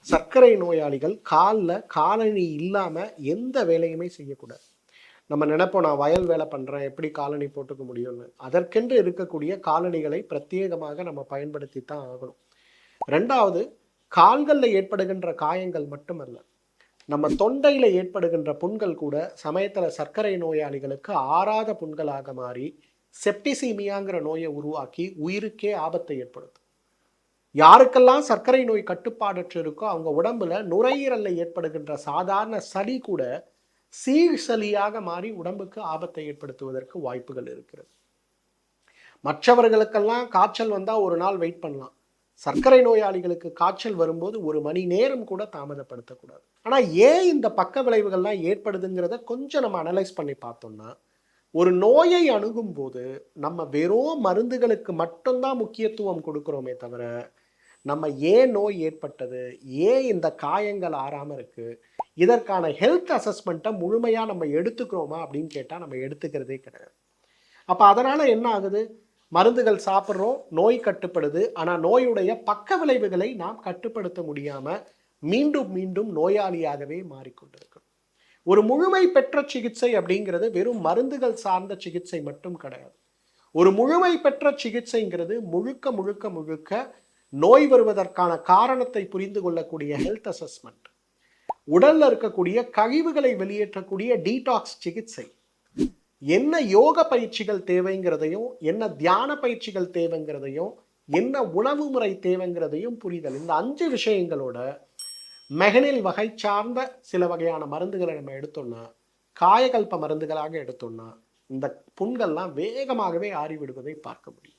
சர்க்கரை நோயாளிகள் காலணி இல்லாமல் எந்த வேலையுமே செய்யக்கூடாது. நம்ம நினைப்போம், நான் வயல் வேலை பண்ணுறேன், எப்படி காலணி போட்டுக்க முடியும்னு. அதற்கென்று இருக்கக்கூடிய காலணிகளை பிரத்யேகமாக நம்ம பயன்படுத்தி தான் ஆகணும். ரெண்டாவது, கால்களில் ஏற்படுகின்ற காயங்கள் மட்டுமல்ல, நம்ம தொண்டையில் ஏற்படுகின்ற புண்கள் கூட சமயத்தில் சர்க்கரை நோயாளிகளுக்கு ஆறாத புண்களாக மாறி செப்டிசீமியாங்கிற நோயை உருவாக்கி உயிருக்கே ஆபத்தை ஏற்படுத்தும். யாருக்கெல்லாம் சர்க்கரை நோய் கட்டுப்பாடற்று இருக்கோ அவங்க உடம்புல நுரையீரலில் ஏற்படுகின்ற சாதாரண சளி கூட சீழ் சளியாக மாறி உடம்புக்கு ஆபத்தை ஏற்படுத்துவதற்கு வாய்ப்புகள் இருக்கிறது. மற்றவர்களுக்கெல்லாம் காய்ச்சல் வந்தால் ஒரு நாள் வெயிட் பண்ணலாம். சர்க்கரை நோயாளிகளுக்கு காய்ச்சல் வரும்போது 1 மணி நேரம் கூட தாமதப்படுத்தக்கூடாது. ஆனால் ஏன் இந்த பக்க விளைவுகள்லாம் ஏற்படுதுங்கிறத கொஞ்சம் நம்ம அனலைஸ் பண்ணி பார்த்தோம்னா, ஒரு நோயை அணுகும் போது நம்ம வெறும் மருந்துகளுக்கு மட்டும்தான் முக்கியத்துவம் கொடுக்குறோமே தவிர, நம்ம ஏன் நோய் ஏற்பட்டது, ஏன் இந்த காயங்கள் ஆறாமல் இருக்குது, இதற்கான ஹெல்த் அசஸ்மெண்ட்டை முழுமையாக நம்ம எடுத்துக்கிறோமா அப்படின்னு கேட்டால் நம்ம எடுத்துக்கிறதே கிடையாது. அப்போ அதனால் என்ன ஆகுது, மருந்துகள் சாப்பிட்றோம், நோய் கட்டுப்படுது, ஆனால் நோயுடைய பக்க விளைவுகளை நாம் கட்டுப்படுத்த முடியாமல் மீண்டும் மீண்டும் நோயாளியாகவே மாறிக்கொண்டிருக்கிறோம். ஒரு முழுமை பெற்ற சிகிச்சை அப்படிங்கிறது வெறும் மருந்துகள் சார்ந்த சிகிச்சை மட்டும் கிடையாது. ஒரு முழுமை பெற்ற சிகிச்சைங்கிறது முழுக்க முழுக்க முழுக்க நோய் வருவதற்கான காரணத்தை புரிந்து கொள்ளக்கூடிய ஹெல்த் அசஸ்மெண்ட், உடல்ல இருக்கக்கூடிய கழிவுகளை வெளியேற்றக்கூடிய டீடாக்ஸ் சிகிச்சை, என்ன யோக பயிற்சிகள் தேவைங்கிறதையும், என்ன தியான பயிற்சிகள் தேவைங்கிறதையும், என்ன உணவு முறை தேவைங்கிறதையும் புரிதல். இந்த 5 விஷயங்களோட மெகனில் வகை சார்ந்த சில வகையான மருந்துகளை நம்ம எடுத்தோம்னா, காயகல்ப மருந்துகளாக எடுத்தோம்னா, இந்த புண்கள்லாம் வேகமாகவே ஆறிவிடுவதை பார்க்க முடியும்.